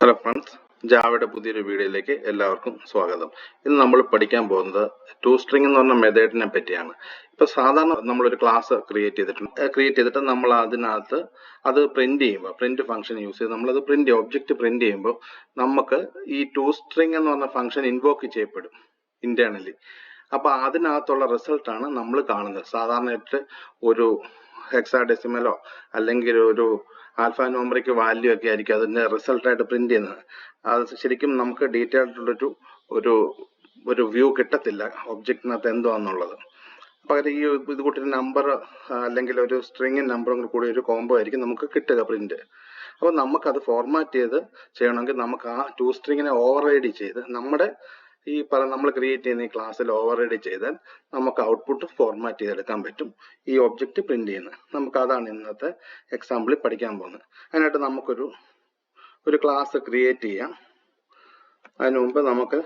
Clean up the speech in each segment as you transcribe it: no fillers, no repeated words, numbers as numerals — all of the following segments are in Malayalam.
ഹലോ ഫ്രണ്ട്സ്, ജാവയുടെ പുതിയൊരു വീഡിയോയിലേക്ക് എല്ലാവർക്കും സ്വാഗതം. ഇന്ന് നമ്മൾ പഠിക്കാൻ പോകുന്നത് toString എന്ന് പറഞ്ഞ മെത്തേഡിനെ പറ്റിയാണ്. ഇപ്പൊ സാധാരണ നമ്മളൊരു ക്ലാസ് ക്രിയേറ്റ് ചെയ്തിട്ട് നമ്മൾ അതിനകത്ത് അത് പ്രിന്റ് ചെയ്യുമ്പോൾ പ്രിന്റ് ഫംഗ്ഷൻ യൂസ് ചെയ്ത് നമ്മളത് ഒബ്ജക്റ്റ് പ്രിന്റ് ചെയ്യുമ്പോൾ നമുക്ക് ഈ toString എന്ന് പറഞ്ഞ ഫംഗ്ഷൻ ഇൻവോക്ക് ചെയ്യപ്പെടും ഇന്റേണലി. അപ്പൊ അതിനകത്തുള്ള റിസൾട്ടാണ് നമ്മൾ കാണുന്നത്. സാധാരണയായിട്ട് ഒരു ഹെക്സാഡെസിമലോ അല്ലെങ്കിൽ ഒരു ആൽഫ ന്യൂമറിക് വാല്യൂ ഒക്കെ ആയിരിക്കും അതിന്റെ റിസൾട്ടായിട്ട് പ്രിന്റ് ചെയ്യുന്നത്. അത് ശരിക്കും നമുക്ക് ഡീറ്റെയിൽഡ് ഒരു വ്യൂ കിട്ടത്തില്ല ഒബ്ജക്റ്റിനകത്ത് എന്തുവാന്നുള്ളത്. പകരം ഈ ഇത് കൂട്ടി നമ്പർ അല്ലെങ്കിൽ ഒരു സ്ട്രിങ് നമ്പറും കൂടി ഒരു കോംബോ ആയിരിക്കും നമുക്ക് കിട്ടുക പ്രിന്റ്. അപ്പോൾ നമുക്കത് ഫോർമാറ്റ് ചെയ്ത് ചെയ്യണമെങ്കിൽ നമുക്ക് ആ toString ഓവർറൈഡ് ചെയ്ത് നമ്മൾ ക്രിയേറ്റ് ചെയ്യുന്ന ഈ ക്ലാസ്സിൽ ഓവർറൈഡ് ചെയ്താൽ നമുക്ക് ഔട്ട്പുട്ട് ഫോർമാറ്റ് ചെയ്തെടുക്കാൻ പറ്റും ഈ ഒബ്ജക്റ്റ് പ്രിന്റ് ചെയ്യുന്നത്. നമുക്ക് അതാണ് ഇന്നത്തെ എക്സാമ്പിളിൽ പഠിക്കാൻ പോകുന്നത്. അതിനായിട്ട് നമുക്കൊരു ക്ലാസ് ക്രിയേറ്റ് ചെയ്യാം. അതിനു മുമ്പ് നമുക്ക്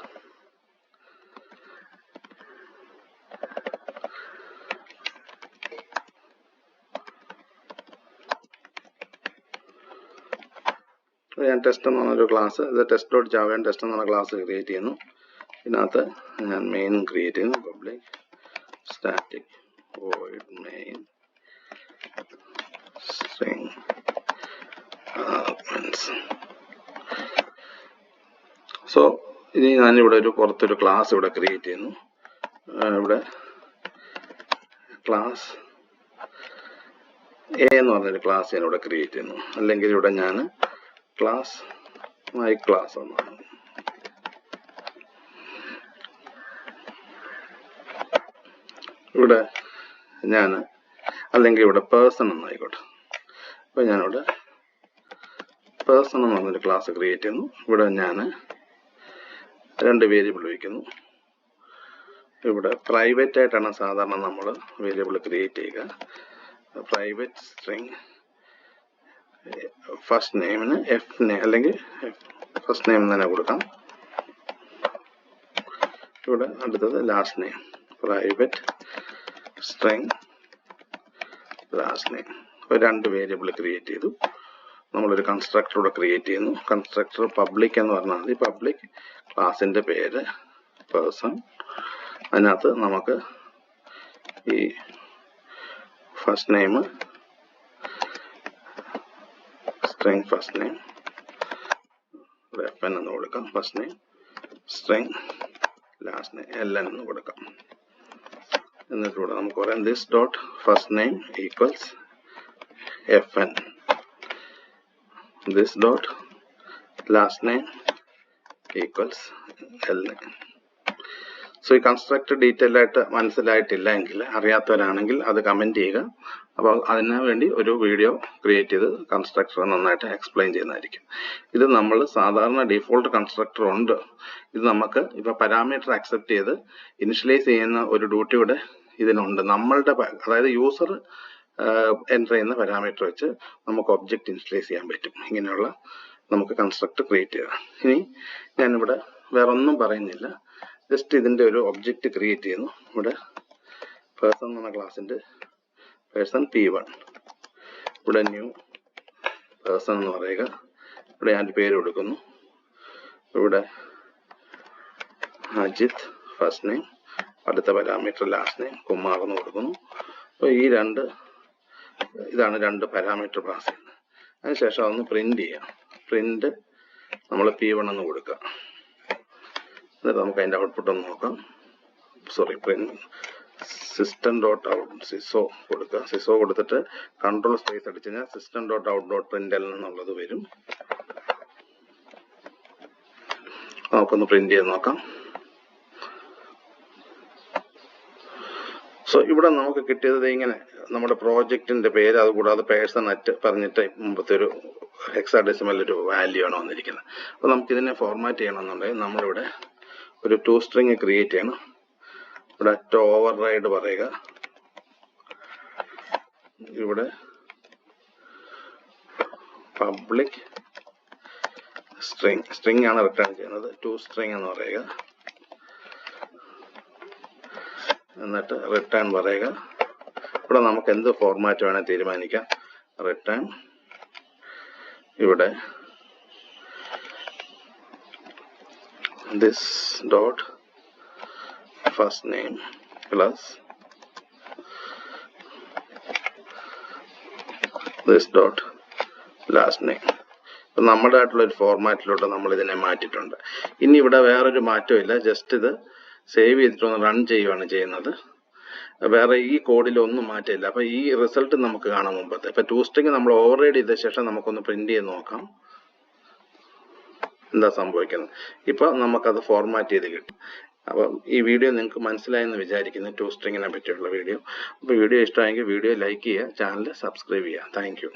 ഞാൻ ടെസ്റ്റ് എന്ന് പറഞ്ഞൊരു ക്ലാസ്, ഇത് test.java ടെസ്റ്റ് എന്ന് പറഞ്ഞ ക്ലാസ് ക്രിയേറ്റ് ചെയ്യുന്നു. ഇതിനകത്ത് ഞാൻ മെയിൻ ക്രിയേറ്റ് ചെയ്യുന്നു. Public static void main string arguments. So ഇനി ഞാനിവിടെ പുറത്തൊരു ക്ലാസ് ഇവിടെ ക്രിയേറ്റ് ചെയ്യുന്നു. ഇവിടെ ക്ലാസ് എ എന്ന് പറഞ്ഞൊരു ക്ലാസ് ഞാൻ ഇവിടെ ക്രിയേറ്റ് ചെയ്യുന്നു. അല്ലെങ്കിൽ ഇവിടെ ഞാൻ ക്ലാസ് മൈ ക്ലാസ് എന്നാണ്. ഇവിടെ അല്ലെങ്കിൽ ഇവിടെ പേഴ്സൺ എന്നായിക്കോട്ടെ. അപ്പൊ ഞാനിവിടെ പേഴ്സൺ എന്ന് പറഞ്ഞൊരു ക്ലാസ് ക്രിയേറ്റ് ചെയ്യുന്നു. ഇവിടെ ഞാൻ 2 വേരിയബിൾ വയ്ക്കുന്നു. ഇവിടെ പ്രൈവറ്റ് ആയിട്ടാണ് സാധാരണ നമ്മൾ വേരിയബിൾ ക്രിയേറ്റ് ചെയ്യുക. പ്രൈവറ്റ് സ്ട്രിങ് ഫസ്റ്റ് നെയിമിന് അല്ലെങ്കിൽ ഫസ്റ്റ് നെയിം തന്നെ കൊടുക്കാം. ഇവിടെ അടുത്തത് last name. Private string last name. 2 variable create ചെയ്തു. നമ്മളൊരു കൺസ്ട്രക്ടർ ഇവിടെ ക്രിയേറ്റ് ചെയ്യുന്നു. കൺസ്ട്രക്ടർ പബ്ലിക് എന്ന് പറഞ്ഞാൽ മതി. പബ്ലിക് ക്ലാസിന്റെ പേര് പേഴ്സൺ. അതിനകത്ത് നമുക്ക് ഈ first name string first name FN എന്ന് കൊടുക്കാം. First name string last name LN എന്ന് കൊടുക്കാം. എന്നിട്ട് ഇവിടെ നമുക്ക് പറയാം this dot first name equals FN, this dot last name equals LN. So ഈ കൺസ്ട്രക്ട് ഡീറ്റെയിൽ ആയിട്ട് മനസ്സിലായിട്ടില്ല എങ്കിൽ, അറിയാത്തവരാണെങ്കിൽ അത് കമന്റ് ചെയ്യുക. അപ്പോൾ അതിനു വേണ്ടി ഒരു വീഡിയോ ക്രിയേറ്റ് ചെയ്ത് കൺസ്ട്രക്ടർ നന്നായിട്ട് എക്സ്പ്ലെയിൻ ചെയ്യുന്നതായിരിക്കും. ഇത് നമ്മൾ സാധാരണ ഡിഫോൾട്ട് കൺസ്ട്രക്ടർ ഉണ്ട്. ഇത് നമുക്ക് ഇപ്പൊ പാരാമീറ്റർ അക്സെപ്റ്റ് ചെയ്ത് ഇനിഷ്യലൈസ് ചെയ്യുന്ന ഒരു ഡ്യൂട്ടി കൂടെ ഇതിനുണ്ട്. അതായത് യൂസർ എൻ്റർ ചെയ്യുന്ന പാരാമീറ്റർ വെച്ച് നമുക്ക് ഒബ്ജക്റ്റ് ഇനിഷ്യലൈസ് ചെയ്യാൻ പറ്റും. ഇങ്ങനെയുള്ള നമുക്ക് കൺസ്ട്രക്ടർ ക്രിയേറ്റ് ചെയ്യാം. ഇനി ഞാനിവിടെ വേറെ ഒന്നും പറയുന്നില്ല, ജസ്റ്റ് ഇതിന്റെ ഒരു ഒബ്ജക്റ്റ് ക്രിയേറ്റ് ചെയ്യുന്നു. ഇവിടെ പേഴ്സൺ എന്ന ക്ലാസിന്റെ പേഴ്സൺ P1. ഇവിടെ ന്യൂ പേഴ്സൺ എന്ന് പറയുക. ഇവിടെ ഞാൻ പേര് കൊടുക്കുന്നു. ഇവിടെ അജിത് ഫസ്റ്റ് നെയിം, അടുത്ത പാരാമീറ്റർ ലാസ്റ്റ് നെയിം കുമാർ എന്ന് കൊടുക്കുന്നു. അപ്പോൾ ഇതാണ് 2 പാരാമീറ്റർ പാസ് ചെയ്യുന്നത്. അതിനുശേഷം അതൊന്ന് പ്രിന്റ് ചെയ്യാം. പ്രിന്റ് നമ്മൾ P1 എന്ന് കൊടുക്കുക. എന്നിട്ട് നമുക്ക് അതിന്റെ ഔട്ട്പുട്ട് ഒന്ന് നോക്കാം. പ്രിന്റ് സിസ്റ്റം ഡോട്ട് ഔട്ട് സിസോ കൊടുക്കുക. സിസോ കൊടുത്തിട്ട് കൺട്രോൾ സ്പേസ് അടിച്ചു കഴിഞ്ഞാൽ സിസ്റ്റം ഡോട്ട് ഔട്ട് ഡോട്ട് പ്രിന്റ്എൽ എന്നുള്ളത് വരും. നമുക്കൊന്ന് പ്രിന്റ് ചെയ്ത് നോക്കാം. സോ ഇവിടെ നമുക്ക് കിട്ടിയത് ഇങ്ങനെ നമ്മുടെ പ്രോജക്റ്റിന്റെ പേര്, അതുകൂടാതെ പേഴ്സൺ അറ്റ് പറഞ്ഞിട്ട് മുമ്പത്തെ ഒരു ഹെക്സാഡെസിമൽ ഒരു വാല്യൂ ആണ് വന്നിരിക്കുന്നത്. അപ്പൊ നമുക്ക് ഇതിനെ ഫോർമാറ്റ് ചെയ്യണമെന്നുണ്ടെങ്കിൽ നമ്മളിവിടെ ഒരു toString ക്രിയേറ്റ് ചെയ്യണം. ഇവിടെ ഓവർറൈഡ് പറയുക. ഇവിടെ പബ്ലിക് സ്ട്രിങ് ആണ് റിട്ടേൺ ചെയ്യുന്നത്. toString എന്ന് പറയുക. എന്നിട്ട് റിട്ടേൺ പറയുക. ഇവിടെ നമുക്ക് എന്ത് ഫോർമാറ്റ് വേണേൽ തീരുമാനിക്കാം. റിട്ടേൺ ഇവിടെ this dot first name plus this dot last name. ഇപ്പം നമ്മുടെ ആയിട്ടുള്ള ഒരു ഫോർമാറ്റിലോട്ട് നമ്മൾ ഇതിനെ മാറ്റിയിട്ടുണ്ട്. ഇനി ഇവിടെ വേറൊരു മാറ്റവും ഇല്ല, ജസ്റ്റ് ഇത് സേവ് ചെയ്തിട്ടൊന്ന് റൺ ചെയ്യുകയാണ് ചെയ്യുന്നത്. വേറെ ഈ കോഡിലൊന്നും മാറ്റമില്ല. അപ്പം ഈ റിസൾട്ട് നമുക്ക് കാണാൻ മുമ്പത്തെ. ഇപ്പം toString നമ്മൾ ഓവർറൈഡ് ചെയ്ത ശേഷം നമുക്കൊന്ന് പ്രിന്റ് ചെയ്ത് നോക്കാം എന്താ സംഭവിക്കുന്നത്. ഇപ്പം നമുക്കത് ഫോർമാറ്റ് ചെയ്ത് കിട്ടും. അപ്പം ഈ വീഡിയോ നിങ്ങൾക്ക് മനസ്സിലായെന്ന് വിചാരിക്കുന്നു, toStringനെ പറ്റിയുള്ള വീഡിയോ. അപ്പോൾ വീഡിയോ ഇഷ്ടമായെങ്കിൽ വീഡിയോ ലൈക്ക് ചെയ്യുക, ചാനൽ സബ്സ്ക്രൈബ് ചെയ്യുക. Thank you.